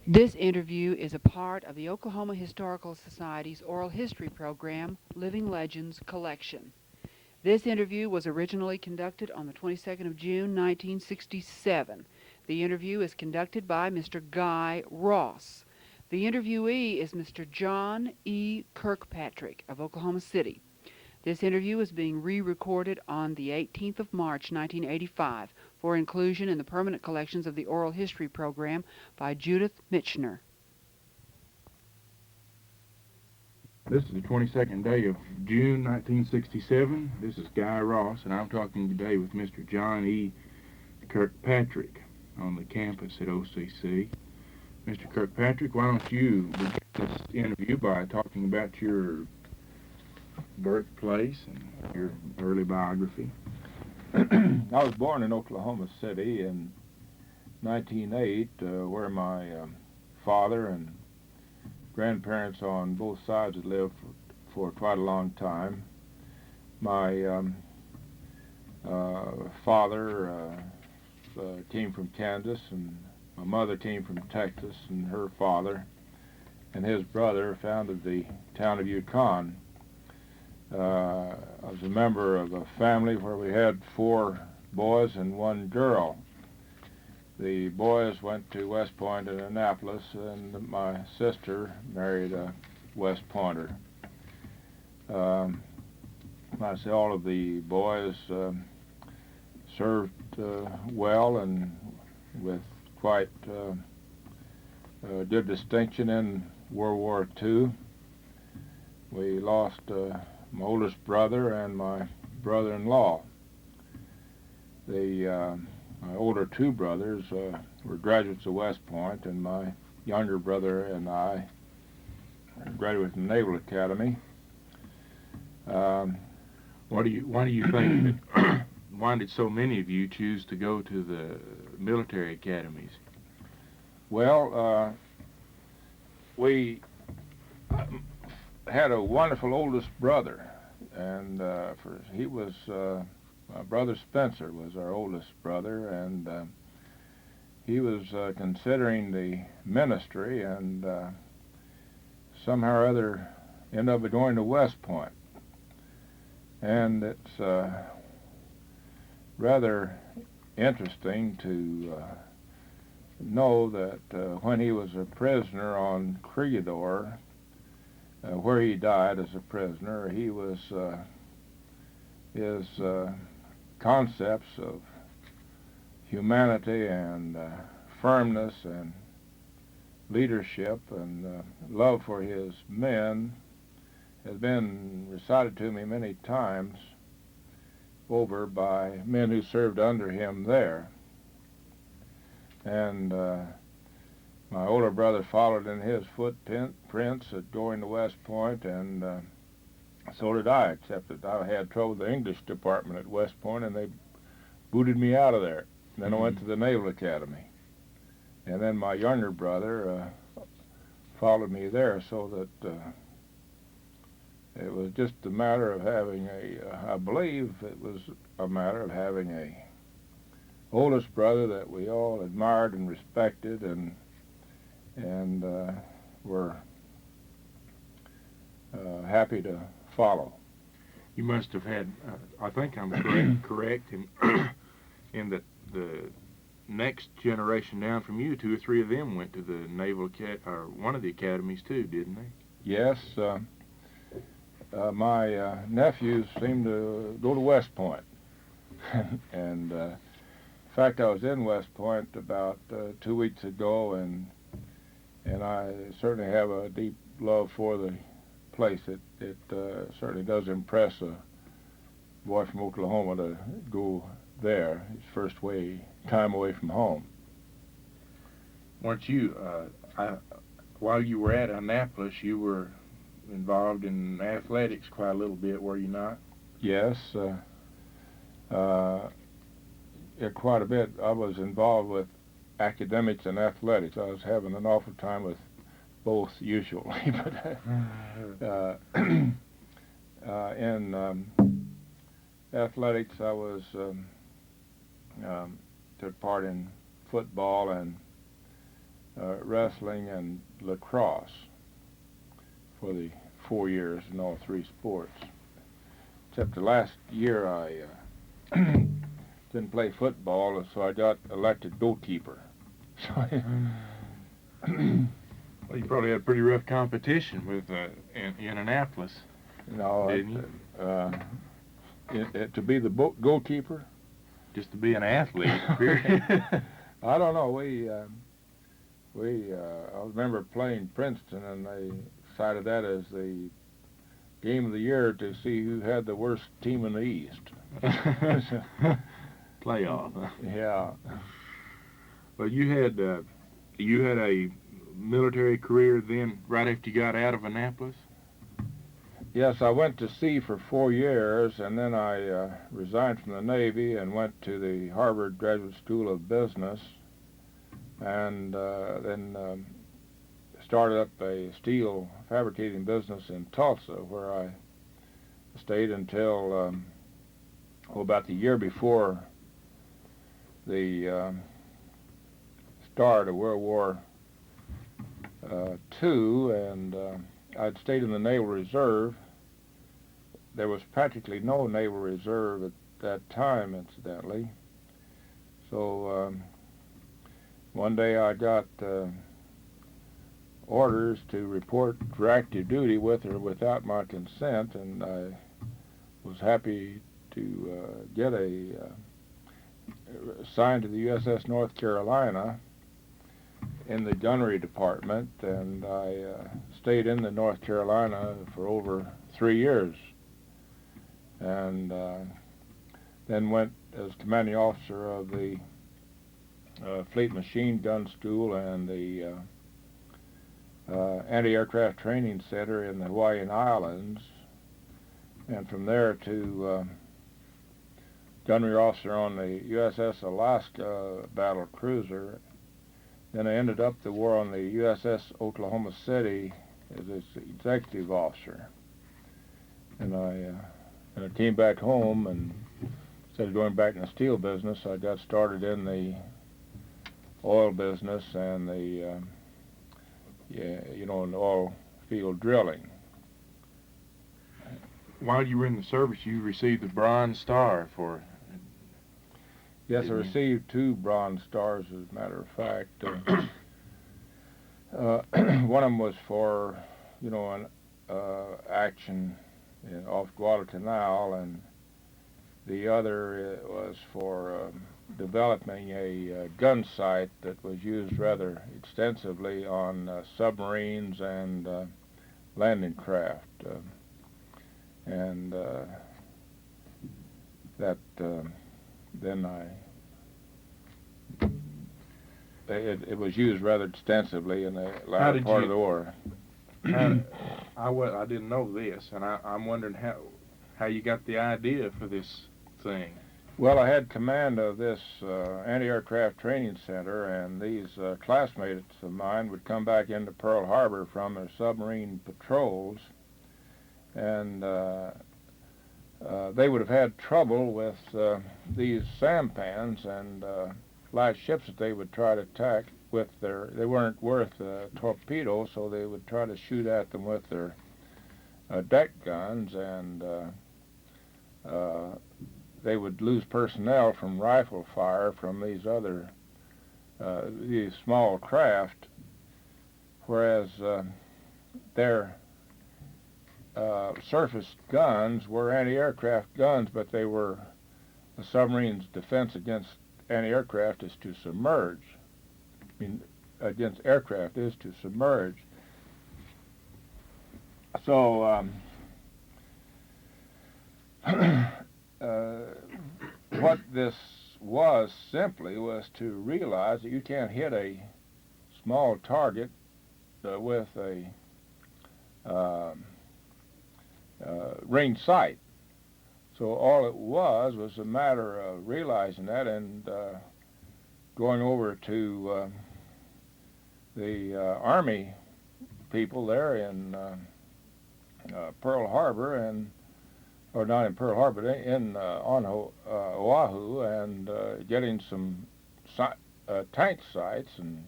This interview is a part of the Oklahoma Historical Society's oral history program, Living Legends Collection. This interview was originally conducted on the 22nd of June, 1967. The interview is conducted by Mr. Guy Ross. The interviewee is Mr. John E. Kirkpatrick of Oklahoma City. This interview is being re-recorded on the 18th of March, 1985, for inclusion in the permanent collections of the Oral History Program by Judith Michener. This is the 22nd day of June 1967. This is Guy Ross, and I'm talking today with Mr. John E. Kirkpatrick on the campus at OCC. Mr. Kirkpatrick, why don't you begin this interview by talking about your birthplace and your early biography? I was born in Oklahoma City in 1908, where my father and grandparents on both sides had lived for quite a long time. My father came from Kansas, and my mother came from Texas, and her father and his brother founded the town of Yukon. I was a member of a family where we had 4 boys and 1 girl. The boys went to West Point in Annapolis, and my sister married a West Pointer. I say all of the boys served well and with quite good distinction in World War II. We lost my oldest brother and my brother-in-law. My older 2 brothers were graduates of West Point, and my younger brother and I graduated from the Naval Academy. Why do you think that, why did so many of you choose to go to the military academies? Well, we had a wonderful oldest brother, and he was my brother Spencer was our oldest brother, and he was considering the ministry, and somehow or other ended up going to West Point. And it's rather interesting to know that when he was a prisoner on Criador, where he died as a prisoner, he was his concepts of humanity and firmness and leadership and love for his men has been recited to me many times over by men who served under him there. And my older brother followed in his footprints at going to West Point, and so did I, except that I had trouble with the English department at West Point, and they booted me out of there. Then I went to the Naval Academy. And then my younger brother followed me there, so that it was just a matter of having I believe it was a matter of having a oldest brother that we all admired and respected and were happy to follow. You must have had, I think I'm correct in that the next generation down from you, 2 or 3 of them went to the Naval or one of the academies too, didn't they? Yes, my nephews seemed to go to West Point, and in fact, I was in West Point about 2 weeks ago, and I certainly have a deep love for the place. It certainly does impress a boy from Oklahoma to go there, his first time away from home. Weren't you, while you were at Annapolis, you were involved in athletics quite a little bit, were you not? Yes, quite a bit. I was involved with academics and athletics. I was having an awful time with both usually, but in athletics I was took part in football and wrestling and lacrosse for the 4 years in all three sports. Except the last year I didn't play football, so I got elected goalkeeper. So Well, you probably had pretty rough competition with in Annapolis, didn't you? To be the goalkeeper, Just to be an athlete. Period. I don't know. I remember playing Princeton, and they cited that as the game of the year to see who had the worst team in the East. Playoff. Huh? Yeah. Well, you had a military career then, right after you got out of Annapolis. Yes, I went to sea for 4 years, and then I resigned from the Navy and went to the Harvard Graduate School of Business, and then started up a steel fabricating business in Tulsa, where I stayed until about the year before the start of World War II, and I'd stayed in the Naval Reserve. There was practically no Naval Reserve at that time, incidentally. So one day I got orders to report for active duty with or without my consent, and I was happy to get assigned to the USS North Carolina in the gunnery department, and I stayed in the North Carolina for over 3 years, and then went as commanding officer of the Fleet Machine Gun School and the Anti-Aircraft Training Center in the Hawaiian Islands, and from there to gunnery officer on the USS Alaska battle cruiser. Then I ended up the war on the USS Oklahoma City as its executive officer. And I came back home, and instead of going back in the steel business, I got started in the oil business and the in the oil field drilling. While you were in the service, you received the Bronze Star for. Yes, I received 2 Bronze Stars, as a matter of fact. One of them was for, an action off Guadalcanal, and the other was for developing a gun sight that was used rather extensively on submarines and landing craft. Then it was used rather extensively in the latter part of the war. I didn't know this, and I'm wondering how you got the idea for this thing. Well, I had command of this anti-aircraft training center, and these classmates of mine would come back into Pearl Harbor from their submarine patrols, and they would have had trouble with these sampans and light ships that they would try to attack with they weren't worth torpedoes, so they would try to shoot at them with their deck guns, and they would lose personnel from rifle fire from these small craft, whereas their surface guns were anti-aircraft guns, but they were the submarine's defense against anti-aircraft is to submerge. Against aircraft is to submerge. So what this was simply was to realize that you can't hit a small target with a range sight. So all it was a matter of realizing that and going over to the Army people there in Pearl Harbor, or not in Pearl Harbor, on Oahu, and getting some tank sights and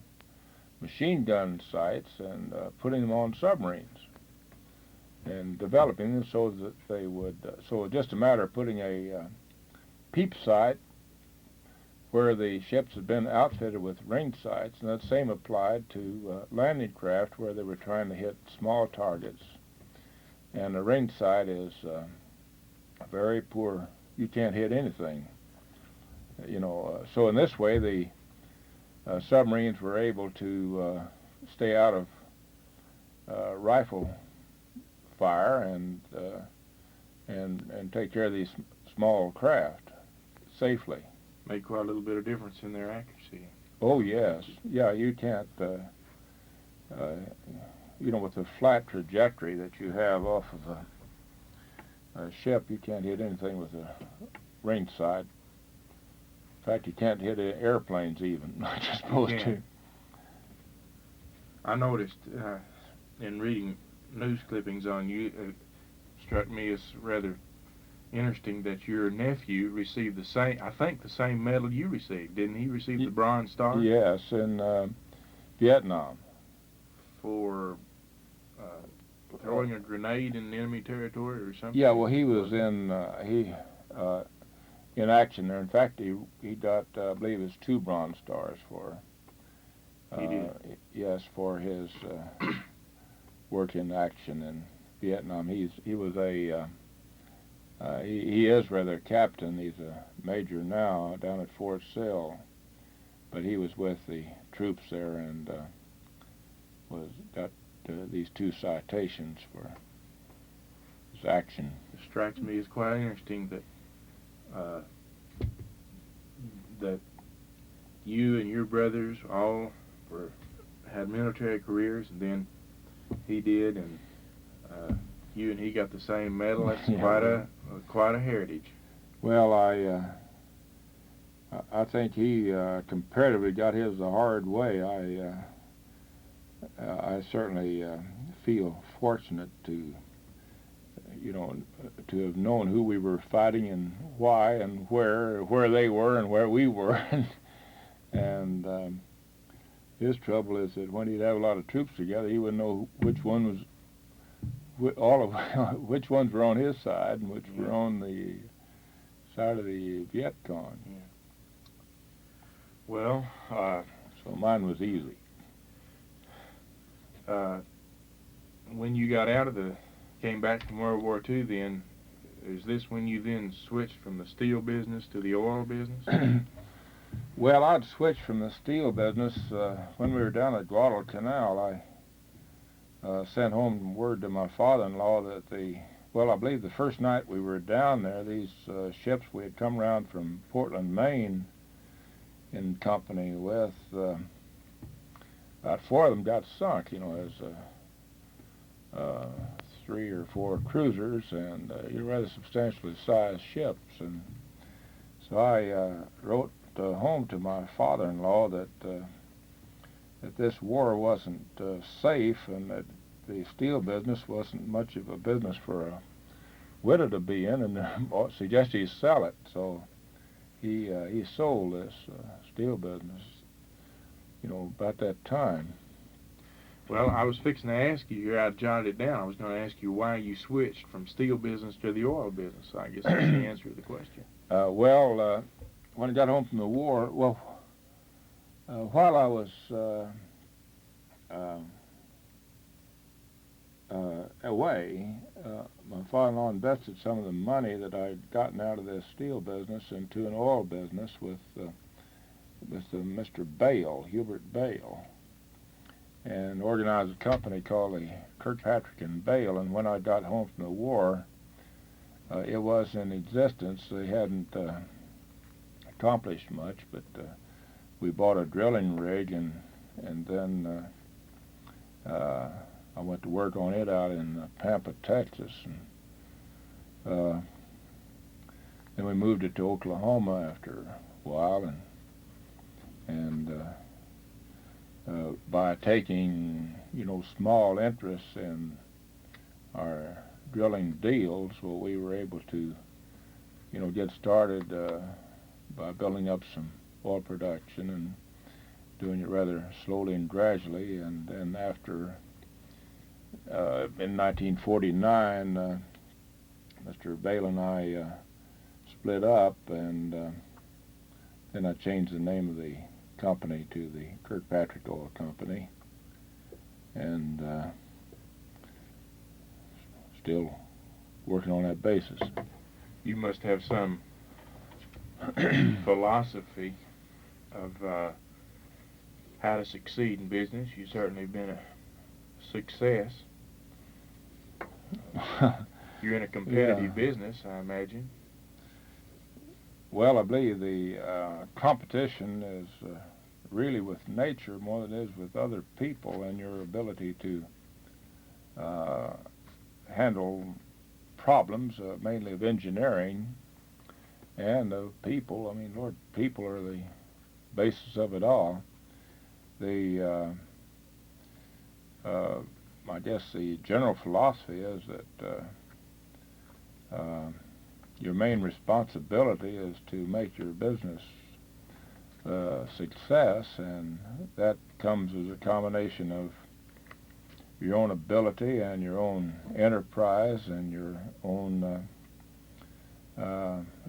machine gun sights and putting them on submarines and developing them so that they would. So it's just a matter of putting a peep sight where the ships had been outfitted with range sights, and that same applied to landing craft where they were trying to hit small targets. And a range sight is very poor. You can't hit anything. So in this way, the submarines were able to stay out of rifle fire and take care of these small craft safely. Made quite a little bit of difference in their accuracy. Oh yes, yeah. You can't, with the flat trajectory that you have off of a ship, you can't hit anything with a range sight. In fact, you can't hit airplanes even. Not just supposed to. I noticed in reading news clippings on you, it struck me as rather interesting that your nephew received the same medal you received. Didn't he receive the Bronze Star? Yes, in Vietnam. For throwing a grenade in enemy territory or something? Yeah, well, he was in action there. In fact, he got, I believe, his 2 Bronze Stars for. He did. Yes, for his work in action in Vietnam. He is rather a captain. He's a major now down at Fort Sill, but he was with the troops there and got these 2 citations for his action. It strikes me as quite interesting that you and your brothers all had military careers, and then he did, and you and he got the same medal. That's quite a heritage. Well, I think he comparatively got his the hard way. I certainly feel fortunate to have known who we were fighting and why and where they were and where we were. And his trouble is that when he'd have a lot of troops together, he wouldn't know which ones were on his side and which were on the side of the Viet Cong. Yeah. Well, so mine was easy. When you got came back from World War II, then is this when you then switched from the steel business to the oil business? Well, I'd switched from the steel business when we were down at Guadalcanal. I sent home word to my father-in-law that I believe the first night we were down there, these ships we had come around from Portland, Maine, in company with, about 4 of them got sunk, as 3 or 4 cruisers and rather substantially sized ships. And so I wrote home to my father-in-law that this war wasn't safe and that the steel business wasn't much of a business for a widow to be in, and suggested he sell it. So he sold this steel business, about that time. Well, I was fixing to ask you here. I jotted it down. I was going to ask you why you switched from steel business to the oil business. So I guess that's the answer to the question. When I got home from the war, while I was away, my father-in-law invested some of the money that I'd gotten out of this steel business into an oil business with Mr. Bale, Hubert Bale, and organized a company called the Kirkpatrick and Bale. And when I got home from the war, it was in existence. They hadn't accomplished much, but we bought a drilling rig, and then I went to work on it out in Pampa, Texas, and then we moved it to Oklahoma after a while, and by taking small interests in our drilling deals, we were able to get started by building up some oil production, doing it rather slowly and gradually. And then after, in 1949, Mr. Bale and I split up, and then I changed the name of the company to the Kirkpatrick Oil Company, and still working on that basis. You must have some philosophy of how to succeed in business. You've certainly been a success. You're in a competitive business, I imagine. Well, I believe the competition is really with nature more than it is with other people, and your ability to handle problems, mainly of engineering and of people. I mean, Lord, people are the basis of it all. I guess the general philosophy is that your main responsibility is to make your business success, and that comes as a combination of your own ability and your own enterprise and your own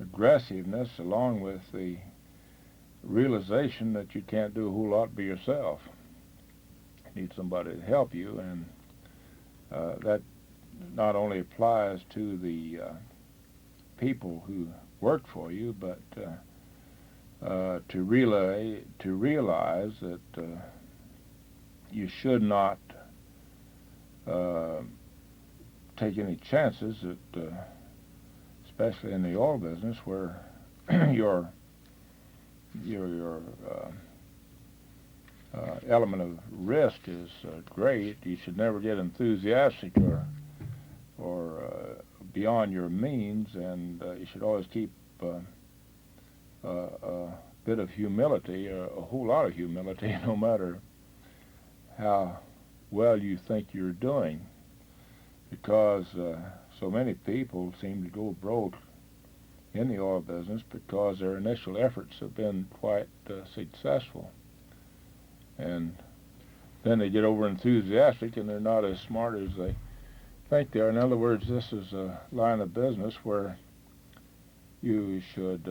aggressiveness, along with the realization that you can't do a whole lot by yourself. You need somebody to help you, and that not only applies to the people who work for you, but to realize that you should not take any chances that, especially in the oil business, where your element of risk is great. You should never get enthusiastic or beyond your means, and you should always keep a bit of humility, a whole lot of humility, no matter how well you think you're doing, because so many people seem to go broke in the oil business because their initial efforts have been quite successful, and then they get over enthusiastic and they're not as smart as they think they are. In other words, this is a line of business where you should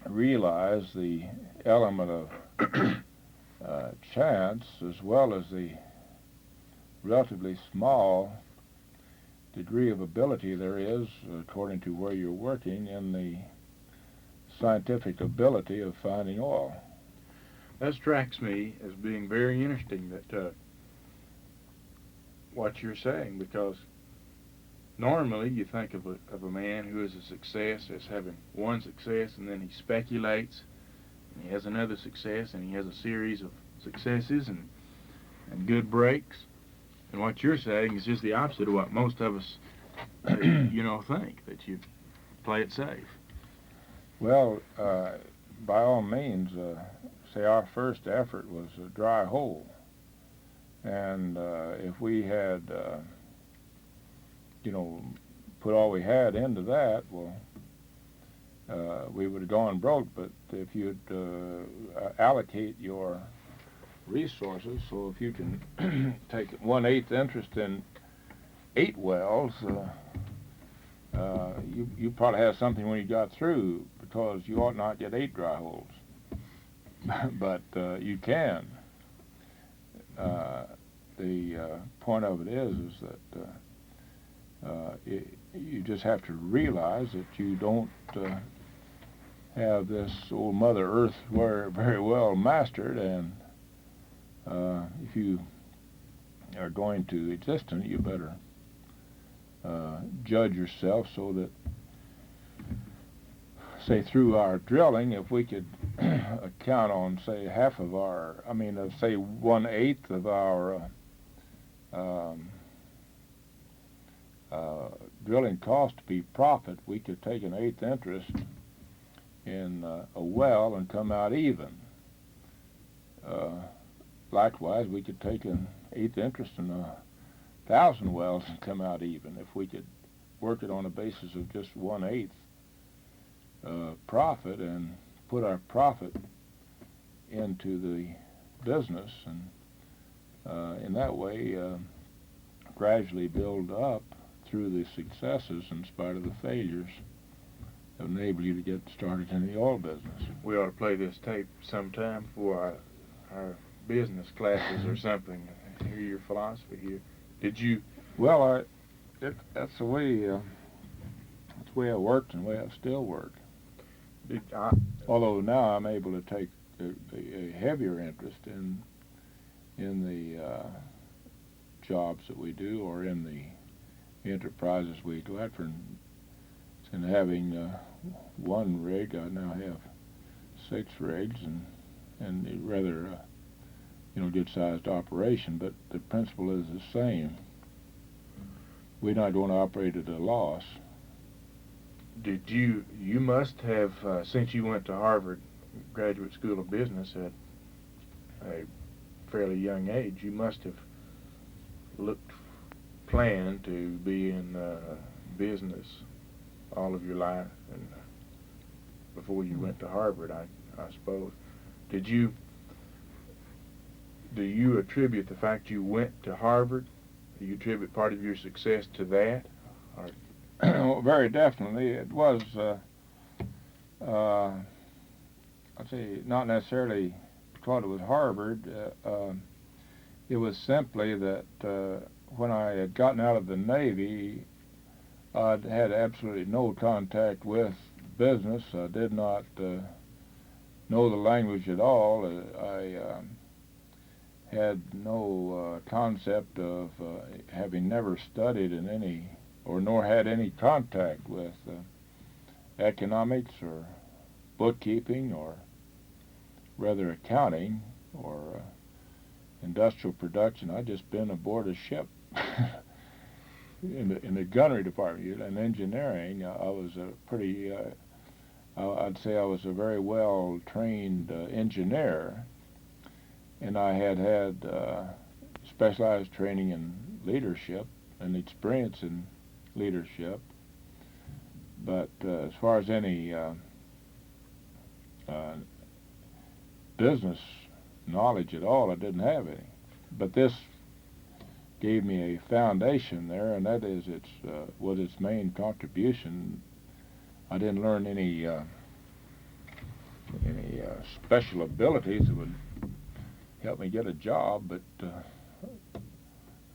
realize the element of chance, as well as the relatively small degree of ability there is, according to where you're working, in the scientific ability of finding oil. That strikes me as being very interesting, that what you're saying, because normally you think of a man who is a success as having one success, and then he speculates, and he has another success, and he has a series of successes and good breaks. And what you're saying is just the opposite of what most of us, think, that you play it safe. Well, by all means, say our first effort was a dry hole, and if we had, put all we had into that, well, we would have gone broke. But if you'd allocate your resources, so if you can take 1/8 interest in 8 wells, you probably have something when you got through, because you ought not get 8 dry holes. But you can. The point of it is that you just have to realize that you don't have this old Mother Earth very well mastered, and if you are going to exist in it, you better judge yourself so that, say, through our drilling, if we could count on, say, half of our, say 1/8 of our drilling cost to be profit, we could take an 1/8 interest in a well and come out even. Likewise, we could take an 1/8 interest in 1,000 wells and come out even, if we could work it on a basis of just 1/8 profit, and put our profit into the business, and in that way gradually build up through the successes in spite of the failures that enable you to get started in the oil business. We ought to play this tape sometime for our business classes or something. Hear your philosophy here. Did you? Well, that's the way I worked and the way I still work. Although now I'm able to take a heavier interest in the jobs that we do, or in the enterprises we do. For instead of having one rig, I now have 6 rigs, and a rather good-sized operation. But the principle is the same. We're not going to operate at a loss. Did you must have, since you went to Harvard Graduate School of Business at a fairly young age, you must have planned to be in business all of your life, and before you went to Harvard, I suppose. Do you attribute the fact you went to Harvard, do you attribute part of your success to that? Or? Well, very definitely. It was, I'd say, not necessarily because it was Harvard. It was simply that when I had gotten out of the Navy, I'd had absolutely no contact with business. I did not know the language at all. I had no concept of having never studied in any, or nor had any contact with economics or bookkeeping, or rather accounting, or industrial production. I'd just been aboard a ship in the gunnery department. And engineering, I was a pretty, I'd say I was a very well trained engineer, and I had specialized training in leadership and experience in leadership. But as far as any business knowledge at all, I didn't have any. But this gave me a foundation there, and that is was its main contribution. I didn't learn any special abilities that would help me get a job, but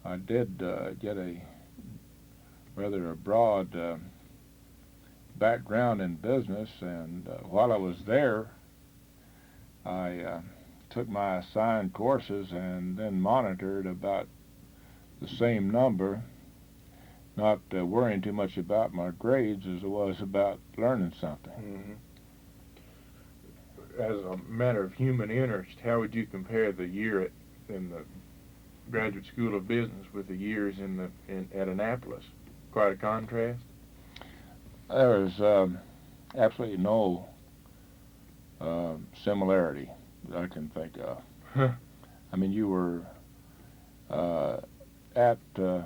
I did get a rather broad background in business, and while I was there, I took my assigned courses and then monitored about the same number, not worrying too much about my grades as it was about learning something. Mm-hmm. As a matter of human interest, how would you compare the year in the Graduate School of Business with the years at Annapolis? Quite a contrast? There was absolutely no similarity that I can think of. Huh. I mean, you were at the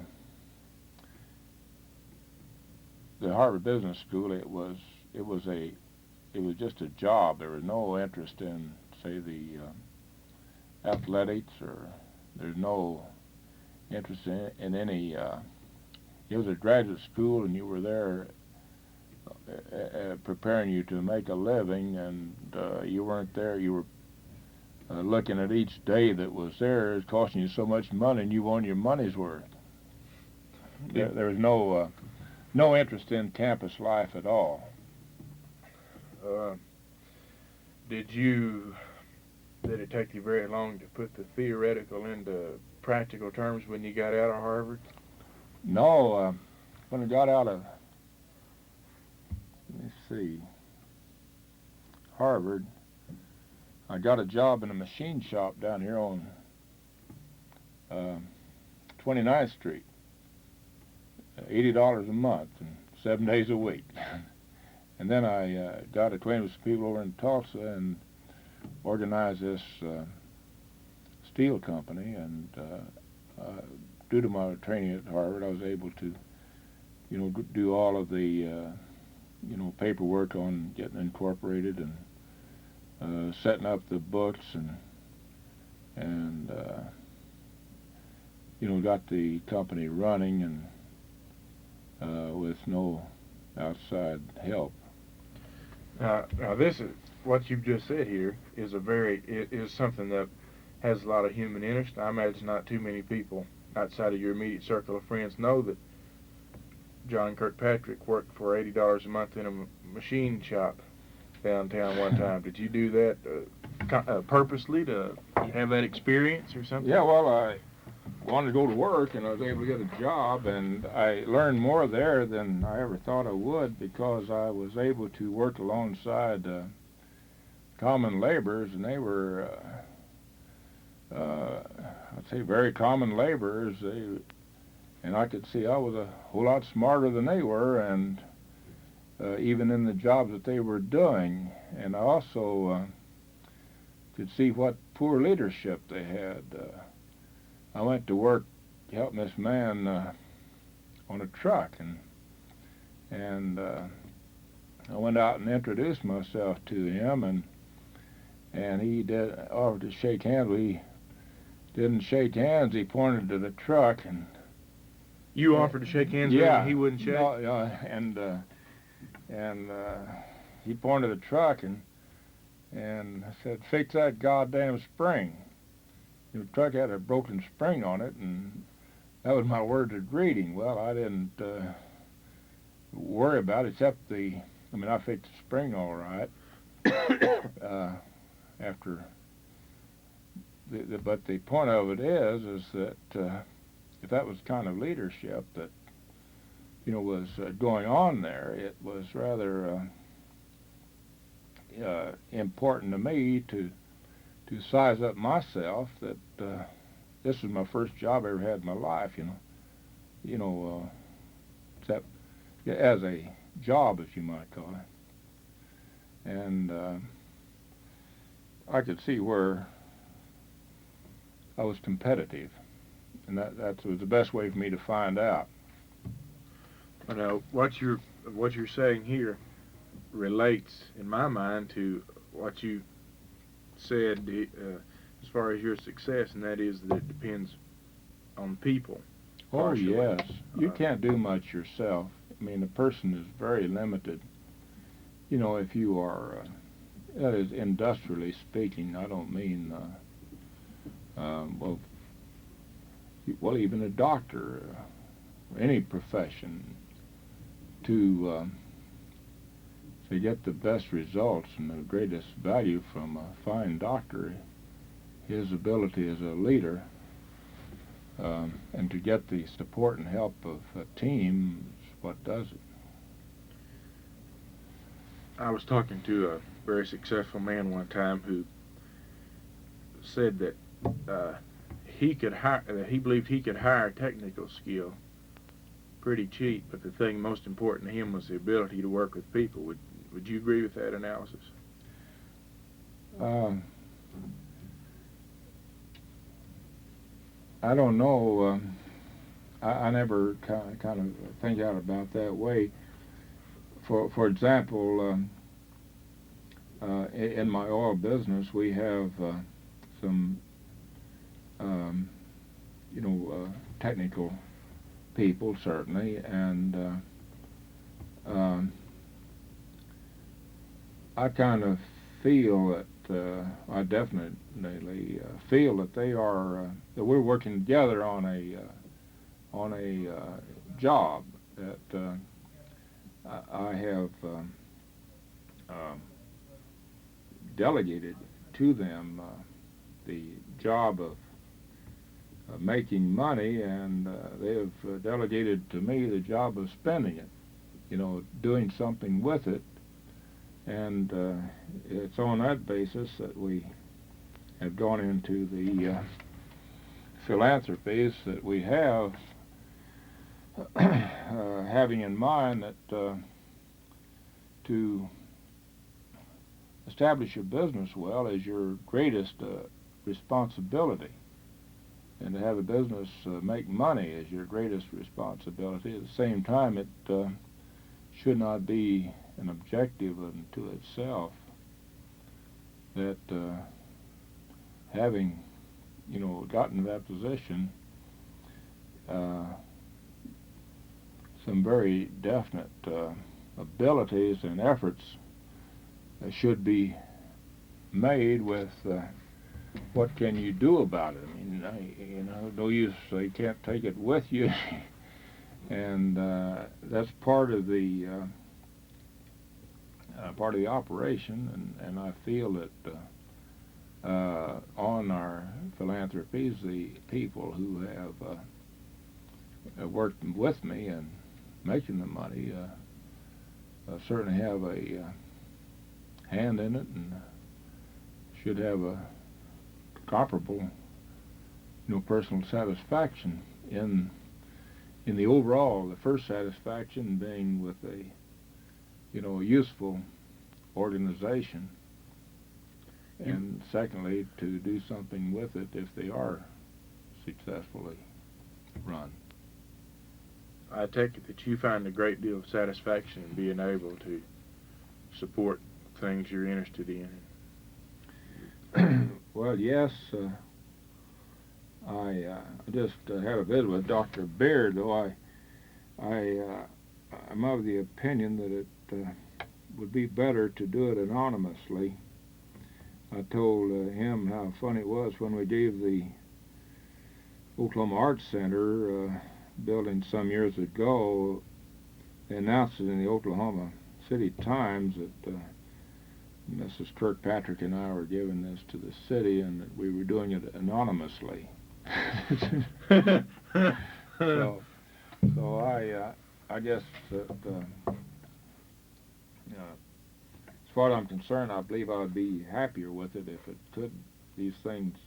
Harvard Business School. It was just a job. There was no interest in, say, the athletics, or there's no interest in any. It was a graduate school, and you were there preparing you to make a living, and you weren't there. You were looking at each day that was there. It was costing you so much money, and you wanted your money's worth. There was no interest in campus life at all. Did it take you very long to put the theoretical into practical terms when you got out of Harvard? No, when I got out of, Harvard, I got a job in a machine shop down here on 29th Street, $80 a month and 7 days a week. And then I got acquainted with some people over in Tulsa and organized this steel company, and due to my training at Harvard, I was able to, do all of the, paperwork on getting incorporated and setting up the books and got the company running and with no outside help. Now this is what you've just said here is something that has a lot of human interest. I imagine not too many people outside of your immediate circle of friends know that John Kirkpatrick worked for $80 a month in a machine shop downtown one time. Did you do that purposely to have that experience or something? Yeah, well, I wanted to go to work, and I was able to get a job, and I learned more there than I ever thought I would, because I was able to work alongside common laborers, and they were, I'd say, very common laborers. And I could see I was a whole lot smarter than they were, and even in the jobs that they were doing. And I also could see what poor leadership they had. I went to work helping this man on a truck, and I went out and introduced myself to him, and he did offer to shake hands. He didn't shake hands. He pointed to the truck, and you offered to shake hands with him, and he wouldn't shake. No, and he pointed to the truck, and I said, "Fix that goddamn spring." The truck had a broken spring on it, and that was my word of greeting. Well, I didn't worry about it, except I fixed the spring all right. But the point of it is that if that was kind of leadership that was going on there, it was rather important to me to size up myself that this was my first job I ever had in my life, except as a job, as you might call it. And I could see where I was competitive, and that was the best way for me to find out. Now, what you're saying here relates, in my mind, to what you said as far as your success, and that is that it depends on people. Oh, partially. yes. You can't do much yourself. A person is very limited. If you are, that is industrially speaking, I don't mean, even a doctor, any profession, to get the best results and the greatest value from a fine doctor, his ability as a leader, and to get the support and help of a team is what does it. I was talking to a very successful man one time who said that he believed he could hire technical skill pretty cheap, but the thing most important to him was the ability to work with people. Would you agree with that analysis? I don't know. I never kind of think out about that way. For example, in my oil business, we have some technical people, certainly, and I kind of feel that I definitely feel that they are that we're working together on a job that I have delegated to them the job of making money, and they have delegated to me the job of spending it, doing something with it. And it's on that basis that we have gone into the philanthropies that we have, having in mind that to establish a business well is your greatest responsibility, and to have a business make money is your greatest responsibility. At the same time, it should not be an objective unto itself, that having gotten to that position, some very definite abilities and efforts should be made with what can you do about it. I mean, no use, you can't take it with you. And that's part of the operation, and I feel that on our philanthropies, the people who have worked with me and making the money certainly have a hand in it, and should have a comparable, personal satisfaction in the overall. The first satisfaction being with a useful organization, and secondly, to do something with it if they are successfully run. I take it that you find a great deal of satisfaction in being able to support things you're interested in. Well, yes. I just had a visit with Dr. Beard, though I'm of the opinion that it would be better to do it anonymously. I told him how funny it was when we gave the Oklahoma Arts Center building some years ago. They announced it in the Oklahoma City Times that Mrs. Kirkpatrick and I were giving this to the city, and that we were doing it anonymously. so I guess that as far as I'm concerned, I believe I would be happier with it if these things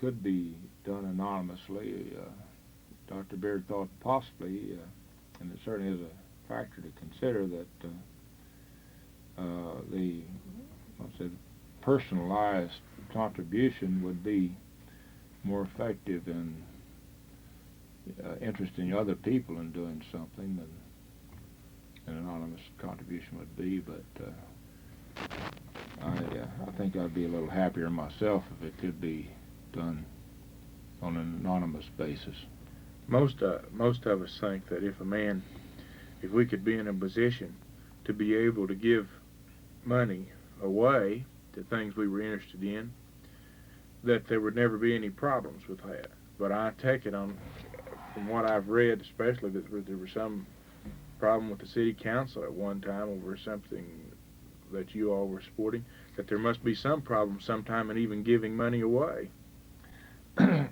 could be done anonymously. Dr. Beard thought possibly, and it certainly is a factor to consider, that the personalized contribution would be more effective in interesting other people in doing something than an anonymous contribution would be. But I think I'd be a little happier myself if it could be done on an anonymous basis. Most of us think that if we could be in a position to be able to give money away to things we were interested in, that there would never be any problems with that. But I take it from what I've read, especially, that there was some problem with the city council at one time over something that you all were supporting, that there must be some problem sometime in even giving money away.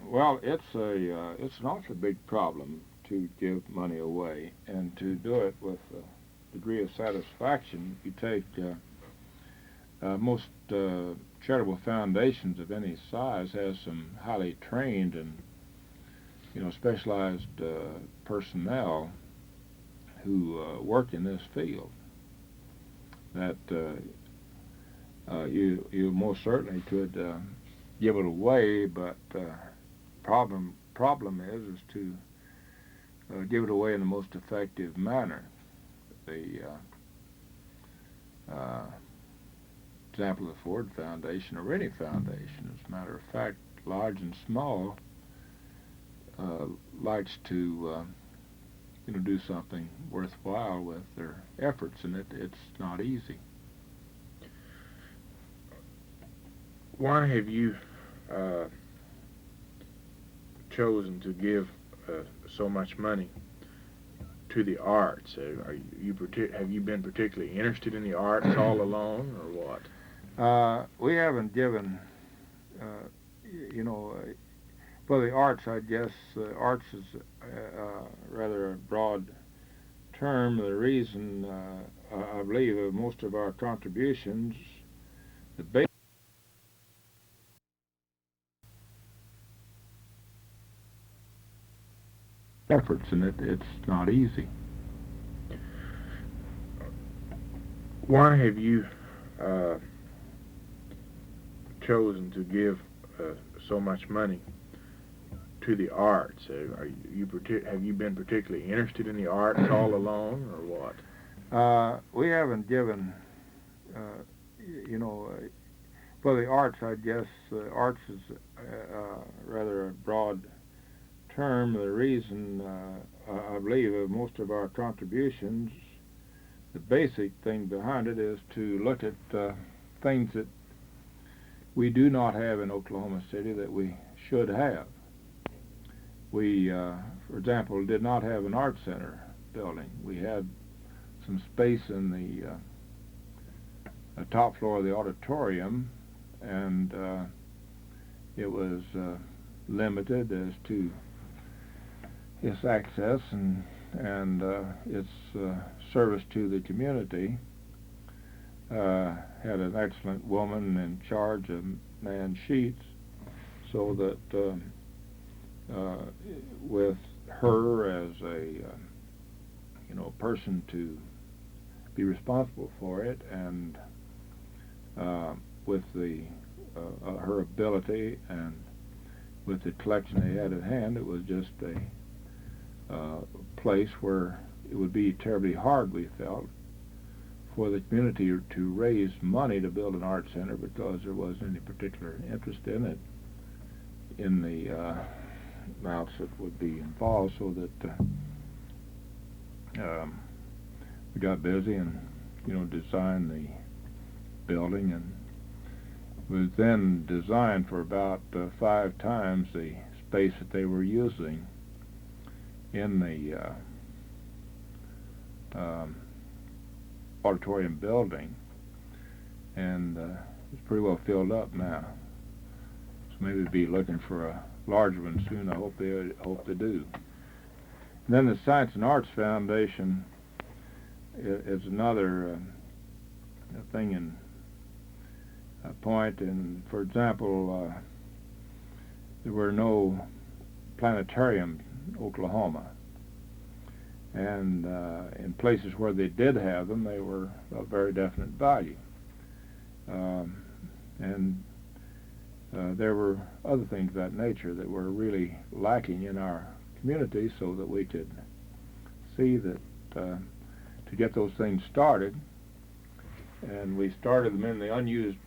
Well, it's an awfully big problem to give money away, and to do it with a degree of satisfaction. You take most charitable foundations of any size has some highly trained and specialized personnel who work in this field. That you most certainly could give it away, but problem is to give it away in the most effective manner. The example of the Ford Foundation, or any foundation, as a matter of fact, large and small, likes to do something worthwhile with their efforts, and it's not easy. Why have you chosen to give so much money to the arts? Have you been particularly interested in the arts all along, or what? We haven't given, well, the arts, I guess, arts is rather a broad term. The reason, I believe, of most of our contributions, the base efforts, and it's not easy. Why have you chosen to give so much money to the arts? Have you been particularly interested in the arts all along, or what? We haven't given, well, the arts, I guess, arts is rather a broad term, the reason I believe of most of our contributions, the basic thing behind it is to look at things that we do not have in Oklahoma City that we should have. We, for example, did not have an art center building. We had some space in the top floor of the auditorium, and it was limited as to its access and its service to the community. Had an excellent woman in charge of man sheets, so that with her as a person to be responsible for it, and with the her ability and with the collection they had at hand, it was just a place where it would be terribly hard, we felt, for the community to raise money to build an art center, because there wasn't any particular interest in it, in the amounts that would be involved, so that we got busy and designed the building, and it was then designed for about 5 times the space that they were using in the auditorium building, and it's pretty well filled up now. So maybe we'll be looking for a larger one soon. I hope they do. And then the Science and Arts Foundation is another thing in a point. And for example, there were no planetariums in Oklahoma, and in places where they did have them, they were of very definite value. And there were other things of that nature that were really lacking in our community, so that we could see that to get those things started. And we started them in the unused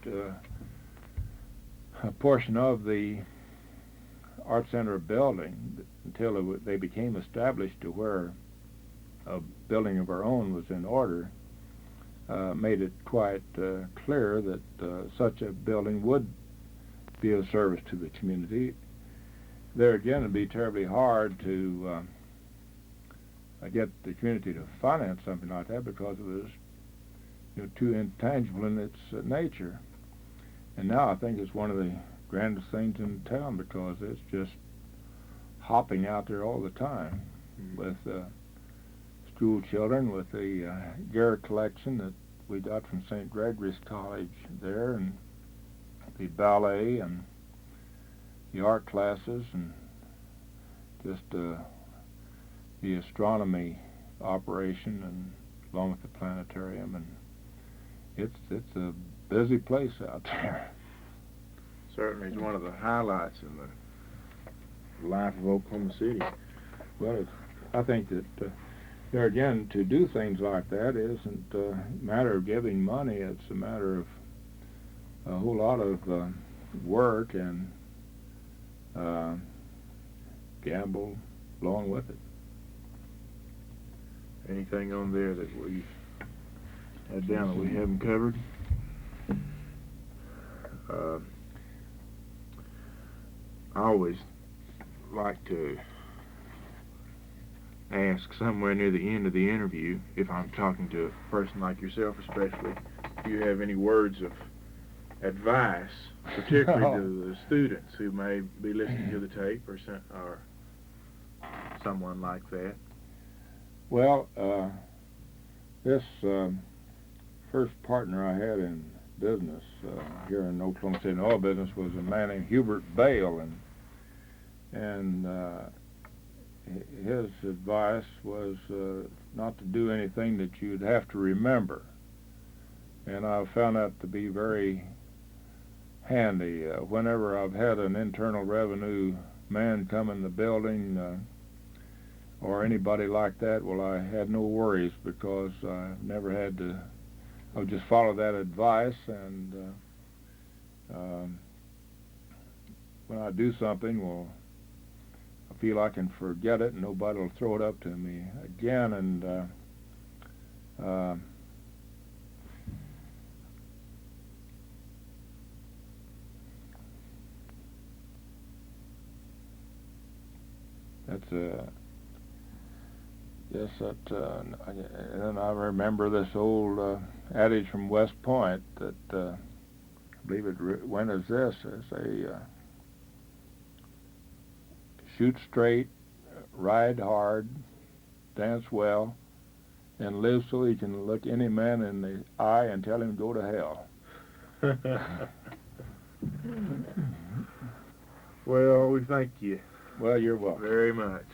portion of the Art Center building until they became established to where a building of our own was in order. Made it quite clear that such a building would be of service to the community. There again, it'd be terribly hard to get the community to finance something like that, because it was too intangible in its nature. And now I think it's one of the grandest things in town, because it's just hopping out there all the time with school children, with the Garrett collection that we got from St. Gregory's College there, and the ballet and the art classes, and just the astronomy operation, and along with the planetarium, and it's a busy place out there. Certainly, it's one of the highlights in the life of Oklahoma City. Well, I think that there again, to do things like that isn't a matter of giving money. It's a matter of a whole lot of work and gamble along with it. Anything on there that we had down that we haven't covered? I always like to ask somewhere near the end of the interview, if I'm talking to a person like yourself especially, do you have any words of advice, particularly to the students who may be listening to the tape, or someone like that? Well, this first partner I had in business here in Oklahoma City, in oil business, was a man named Hubert Bale, and his advice was not to do anything that you'd have to remember, and I found that to be very handy. Whenever I've had an internal revenue man come in the building, or anybody like that, well, I had no worries, because I never had to. I would just follow that advice, and when I do something, well, I feel I can forget it and nobody will throw it up to me again. And that's yes, that. And then I remember this old adage from West Point that I believe it went as this: "It's a shoot straight, ride hard, dance well, and live so you can look any man in the eye and tell him to go to hell." Well, we thank you Well, you're welcome. very much.